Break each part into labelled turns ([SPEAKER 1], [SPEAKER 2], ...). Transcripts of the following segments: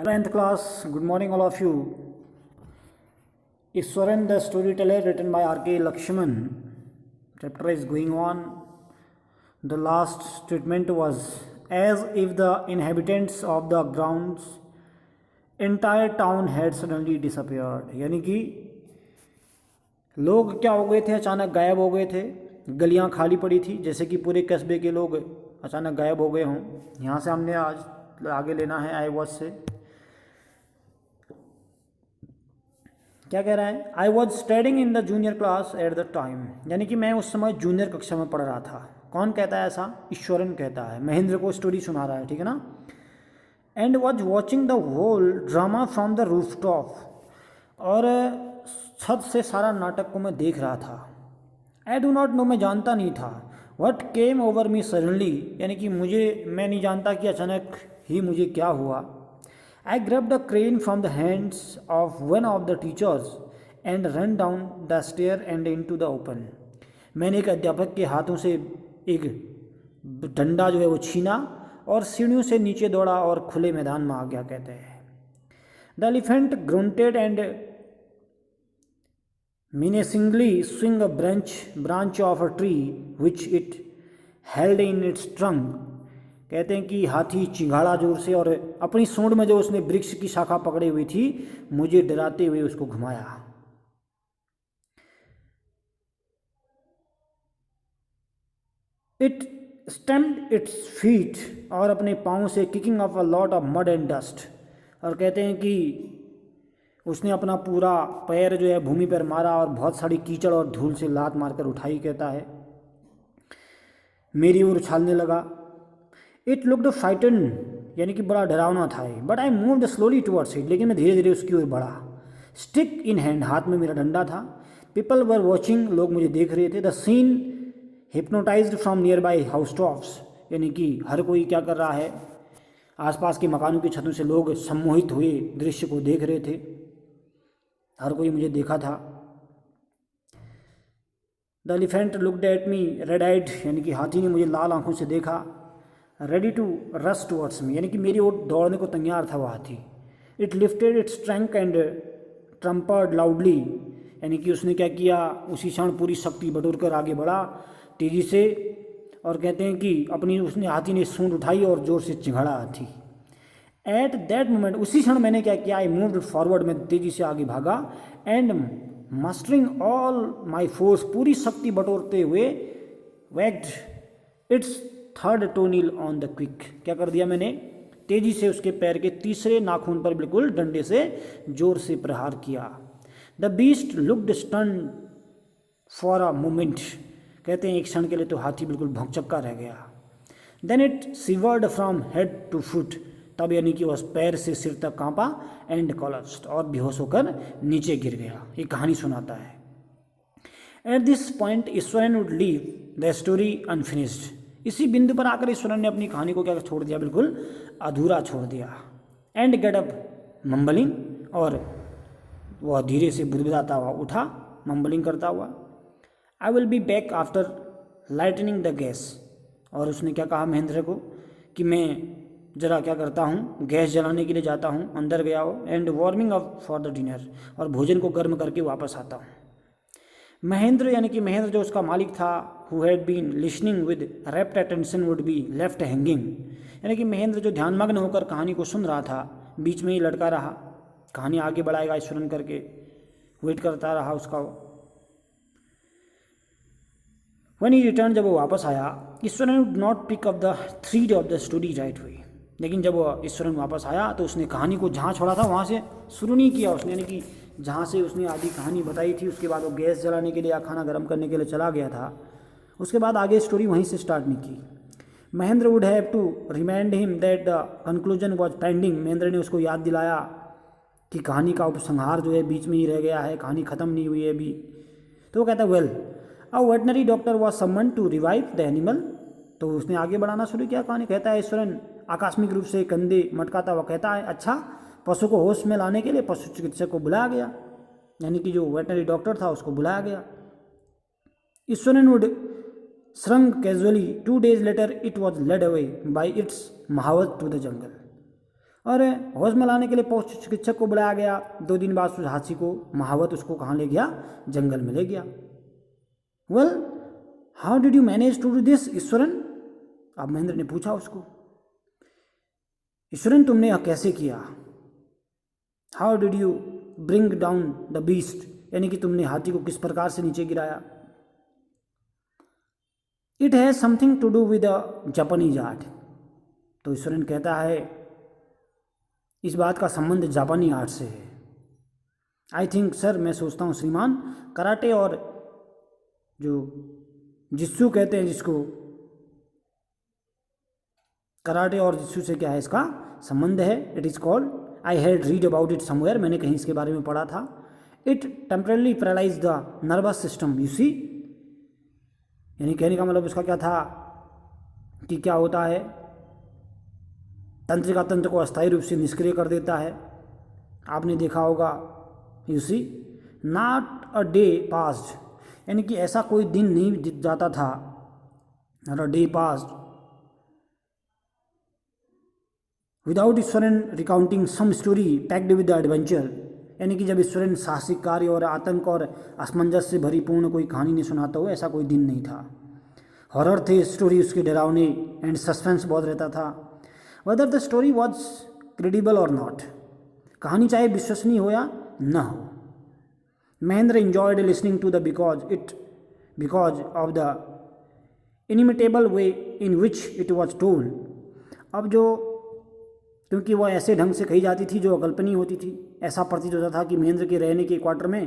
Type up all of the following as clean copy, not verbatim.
[SPEAKER 1] Hello, 10th class. Good morning, all of you. Iswaran, the storyteller, written by R.K. Lakshman. Chapter is going on. The last statement was as if the inhabitants of the grounds entire town had suddenly disappeared. यानी कि लोग क्या हो गए थे, अचानक गायब हो गए थे. गलियां खाली पड़ी थी, जैसे कि पूरे कस्बे के लोग अचानक गायब हो गए हों. यहाँ से हमने आज आगे लेना है आई वॉज से. क्या कह रहा है? I was studying in the junior class at the time. यानी कि मैं उस समय जूनियर कक्षा में पढ़ रहा था. कौन कहता है ऐसा? ईश्वरन कहता है. महेंद्र को स्टोरी सुना रहा है, ठीक है ना. And was watching the whole drama from the roof top. और छत से सारा नाटक को मैं देख रहा था. आई डू नॉट नो, मैं जानता नहीं था. What came over me suddenly, यानी कि मैं नहीं जानता कि अचानक ही मुझे क्या हुआ. I grabbed a crane from the hands of one of the teachers and ran down the stair and into the open. मैंने एक अध्यापक के हाथों से एक डंडा जो है वो छीना और सीढ़ियों से नीचे दौड़ा और खुले मैदान में आ गया, कहते हैं. The elephant grunted and menacingly swung a branch of a tree which it held in its trunk. कहते हैं कि हाथी चिंगाड़ा जोर से और अपनी सूंड में जो उसने वृक्ष की शाखा पकड़ी हुई थी, मुझे डराते हुए उसको घुमाया. इट स्टैम्प्ड इट्स फीट, और अपने पाँव से kicking up a lot of mud and dust. और कहते हैं कि उसने अपना पूरा पैर जो है भूमि पर मारा और बहुत सारी कीचड़ और धूल से लात मारकर उठाई, कहता है. मेरी ओर उछालने लगा. इट लुक्ड फ्राइटन, यानी कि बड़ा डरावना था. But I moved slowly towards it, लेकिन मैं धीरे धीरे उसकी ओर बढ़ा. स्टिक इन हैंड, हाथ में मेरा डंडा था. पीपल वर वॉचिंग, लोग मुझे देख रहे थे. The scene hypnotised from nearby house tops, यानी कि हर कोई क्या कर रहा है, आसपास के मकानों की छतों से लोग सम्मोहित हुए दृश्य को देख रहे थे. हर कोई मुझे देखा था. The elephant looked at me red eyed, यानी कि हाथी ने मुझे लाल आंखों से देखा. Ready to rush towards me, यानी कि मेरी ओर दौड़ने को तैयार था वह हाथी. It lifted its trunk and trumpeted loudly, यानी कि उसने क्या किया, उसी क्षण पूरी शक्ति बटोर कर आगे बढ़ा तेजी से. और कहते हैं कि हाथी ने सूंड उठाई और जोर से चिंघाड़ा हाथी. एट दैट मोमेंट, उसी क्षण मैंने क्या किया, आई मूव्ड फॉरवर्ड, में तेजी से आगे भागा. And mustering all my force, पूरी शक्ति बटोरते हुए, wagged its third toenail on the quick, क्या कर दिया मैंने, तेजी से उसके पैर के तीसरे नाखून पर बिल्कुल डंडे से जोर से प्रहार किया. The beast looked stunned for a moment, कहते हैं एक क्षण के लिए तो हाथी बिल्कुल भौंचक्का रह गया. Then it shivered from head to foot, तब यानी कि वह पैर से सिर तक कांपा. एंड कोलैप्स्ड, और बेहोश होकर नीचे गिर गया. ये कहानी सुनाता है. At this point Eswaran would leave the story unfinished. इसी बिंदु पर आकर ईश्वरन ने अपनी कहानी को क्या छोड़ दिया, बिल्कुल अधूरा छोड़ दिया. एंड गेट अप मम्बलिंग, और वह धीरे से बुदबुदाता हुआ उठा, मम्बलिंग करता हुआ. I will be back after lightning the gas, और उसने क्या कहा महेंद्र को कि मैं जरा क्या करता हूँ, गैस जलाने के लिए जाता हूँ. अंदर गया हो. And warming up for the dinner, और भोजन को गर्म करके वापस आता हूँ. महेंद्र, यानी कि महेंद्र जो उसका मालिक था, who had been listening with rapt attention would be left hanging, यानी कि महेंद्र जो ध्यानमग्न होकर कहानी को सुन रहा था, बीच में ही लटका रहा. कहानी आगे बढ़ाएगा ईश्वरन करके वेट करता रहा उसका. व्हेन ही रिटर्न, जब वो वापस आया, Eswaran would not pick up the thread of the story right way, लेकिन जब वो ईश्वरन वापस आया तो उसने कहानी को जहाँ छोड़ा था वहाँ से शुरू नहीं किया उसने, यानी कि जहाँ से उसने आधी कहानी बताई थी, उसके बाद वो गैस जलाने के लिए या खाना गर्म करने के लिए चला गया था, उसके बाद आगे स्टोरी वहीं से स्टार्ट नहीं की. Mahendra would have to remind him that the conclusion was pending. Mahendra ने उसको याद दिलाया कि कहानी का उपसंहार जो है बीच में ही रह गया है, कहानी ख़त्म नहीं हुई है अभी. तो वो कहता है well a veterinary doctor was summon to revive the animal. तो उसने आगे बढ़ाना शुरू किया कहानी. कहता है ईश्वरन आकस्मिक रूप से कंधे मटकाता हुआ कहता है, अच्छा, पशु को होश में लाने के लिए पशु चिकित्सक को बुलाया गया, यानी कि जो वेटनरी डॉक्टर था उसको बुलाया गया. Eswaran would shrunk casually. 2 days later it was led away by its mahout to the jungle. और होश में लाने के लिए पशु चिकित्सक को बुलाया गया। 2 दिन बाद उस हाथी को महावत उसको कहाँ ले गया, जंगल में ले गया। Well how did you manage to do this Eswaran, अब महेंद्र ने पूछा उसको, ईश्वरन तुमने यह कैसे किया। How did you bring down the beast, यानी कि तुमने हाथी को किस प्रकार से नीचे गिराया। It has something to do with a Japanese art, तो ईश्वरन कहता है इस बात का संबंध जापानी आर्ट से है। आई थिंक सर, मैं सोचता हूँ श्रीमान, कराटे और जो जित्सु कहते हैं जिसको, कराटे और जित्सु से क्या है इसका संबंध है। It is called, I had read about it somewhere, मैंने कहीं इसके बारे में पढ़ा था। It temporarily paralyse the nervous system, you see, यानी कहने का मतलब उसका क्या था कि क्या होता है, तंत्रिका तंत्र को अस्थायी रूप से निष्क्रिय कर देता है। आपने देखा होगा, you see, not a day passed, यानी कि ऐसा कोई दिन नहीं जाता था, not a day passed without Eswaran recounting some story packed with the adventure, यानी कि जब ईश्वरन साहसिक कार्य और आतंक और असमंजस से भरी पूर्ण कोई कहानी नहीं सुनाता हो, ऐसा कोई दिन नहीं था। हॉरर थे स्टोरी उसके, डरावने एंड सस्पेंस बहुत रहता था। Whether the story was credible और नॉट, कहानी चाहे विश्वसनीय हो या न हो। Mahendra enjoyed listening to the because of the inimitable way in which it was told। अब जो, क्योंकि वो ऐसे ढंग से कही जाती थी जो अकल्पनीय होती थी, ऐसा प्रतीत होता था कि महेंद्र के रहने के क्वार्टर में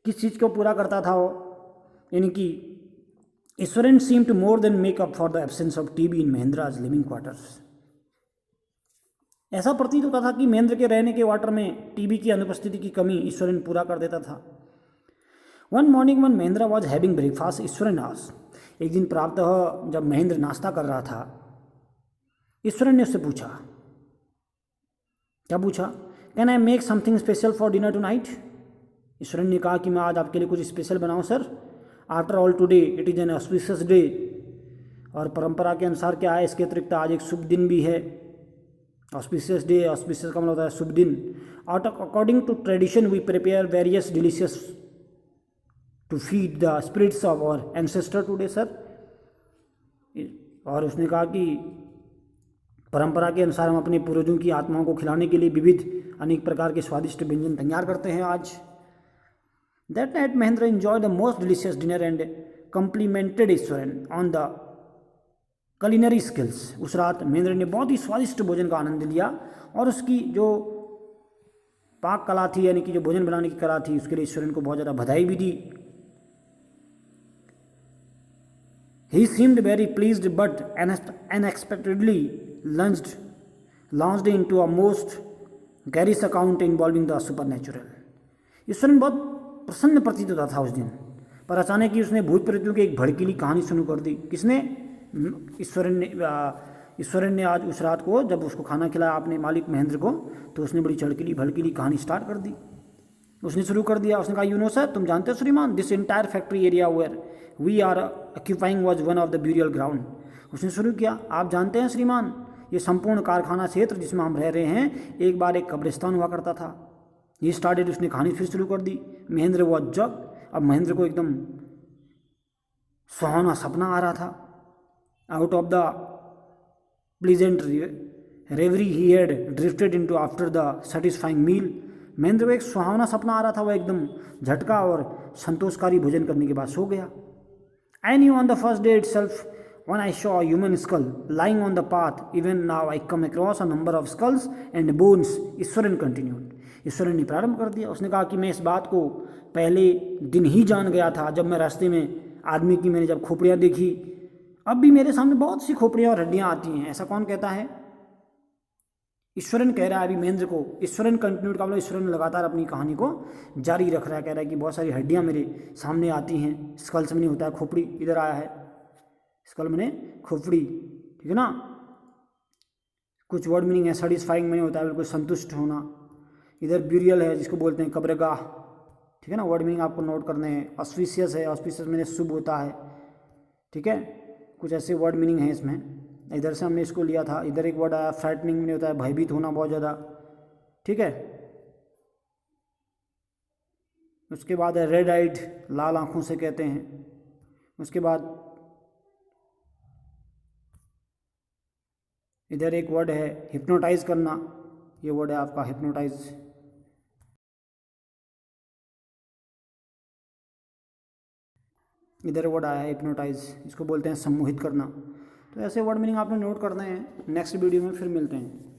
[SPEAKER 1] किस चीज़ को पूरा करता था वो, यानी कि Eswaran seemed to more than make up for the absence of TB in Mahendra's living quarters। ऐसा प्रतीत होता था कि महेंद्र के रहने के क्वार्टर में टीबी की अनुपस्थिति की कमी ईश्वरन पूरा कर देता था। One morning one Mahendra was having breakfast, Eswaran asked, एक दिन प्रातः जब महेंद्र नाश्ता कर रहा था, ईश्वरन ने उससे पूछा, क्या पूछा, can I make something special for dinner tonight. Eswaran ने कहा कि मैं आज आपके लिए कुछ स्पेशल बनाऊं sir. After all today it is an auspicious day, और परंपरा के अनुसार क्या है, इसके अतिरिक्त आज एक शुभ दिन भी है। ऑस्पिशियस डे, ऑस्पिशियस का मतलब होता है शुभ दिन। According to tradition we prepare various delicious to feed the spirits of our ancestor today sir. और उसने कहा कि परंपरा के अनुसार हम अपने पूर्वजों की आत्माओं को खिलाने के लिए विविध अनेक प्रकार के स्वादिष्ट व्यंजन तैयार करते हैं आज। That night Mahendra enjoy the most delicious dinner and complemented Eswaran on the culinary skills. उस रात महेंद्र ने बहुत ही स्वादिष्ट भोजन का आनंद लिया और उसकी जो पाक कला थी, यानी कि जो भोजन बनाने की कला थी, उसके लिए ईश्वरन को बहुत ज़्यादा बधाई भी दी। He seemed very pleased but unexpectedly launched into a most garish account involving the supernatural। Eswaran बहुत प्रसन्न प्रतीत होता था उस दिन, पर अचानक ही उसने भूत प्रेतों की एक भड़कीली कहानी शुरू कर दी। किसने? ईश्वरन ने आज उस रात को जब उसको खाना खिलाया अपने मालिक महेंद्र को, तो उसने बड़ी चड़कीली भड़कीली कहानी स्टार्ट कर दी। उसने शुरू कर दिया, उसने कहा, यू नो सर, तुम जानते हो श्रीमान, this entire factory area where we are occupying was one of the burial ground. उसने शुरू किया, आप जानते हैं श्रीमान, ये संपूर्ण कारखाना क्षेत्र जिसमें हम रह रहे हैं एक बार एक कब्रिस्तान हुआ करता था। ये स्टार्टेड, उसने कहानी फिर शुरू कर दी। महेंद्र वॉज जग, अब महेंद्र को एकदम सुहावना सपना आ रहा था। Out of the pleasant reverie he had drifted into after the satisfying meal. Mahendra को एक सुहावना सपना आ रहा था, वो एकदम झटका और संतोषकारी भोजन करने के बाद सो गया। I knew on the first day itself when I saw a human skull lying on the path, even now I come across a number of skulls and bones। Eswaran continued, Eswaran ने प्रारंभ कर दिया। उसने कहा कि मैं इस बात को पहले दिन ही जान गया था जब मैं रास्ते में आदमी की मैंने जब खोपड़ियाँ देखी। अब भी मेरे सामने बहुत सी खोपड़ियाँ और हड्डियाँ आती हैं। ऐसा कौन कहता है? ईश्वरन कह रहा है अभी महेंद्र को। ईश्वरन कंटिन्यूड का मतलब ईश्वरन लगातार अपनी कहानी को जारी रख रहा है, कह रहा है कि बहुत सारी हड्डियाँ मेरे सामने आती हैं। स्कल्स में नहीं होता है, खोपड़ी इधर आया है, स्कल में खोपड़ी, ठीक है ना। कुछ वर्ड मीनिंग है, सेटिस्फाइंग में होता है बिल्कुल संतुष्ट होना। इधर ब्यूरियल है जिसको बोलते हैं कब्रगाह, ठीक है ना। वर्ड मीनिंग आपको नोट करने हैं। ऑस्पिशियस है, ऑस्पिशियस में शुभ होता है, ठीक है। कुछ ऐसे वर्ड मीनिंग है इसमें, इधर से हमने इसको लिया था। इधर एक वर्ड आया फ्राइटनिंग में होता है भयभीत होना बहुत ज़्यादा, ठीक है। उसके बाद है रेड आइड, लाल आंखों से कहते हैं। उसके बाद इधर एक वर्ड है हिप्नोटाइज करना, ये वर्ड है आपका हिप्नोटाइज। इधर वर्ड आया है हिप्नोटाइज, इसको बोलते हैं सम्मोहित करना। तो ऐसे वर्ड मीनिंग आपने नोट करने हैं। नेक्स्ट वीडियो में फिर मिलते हैं।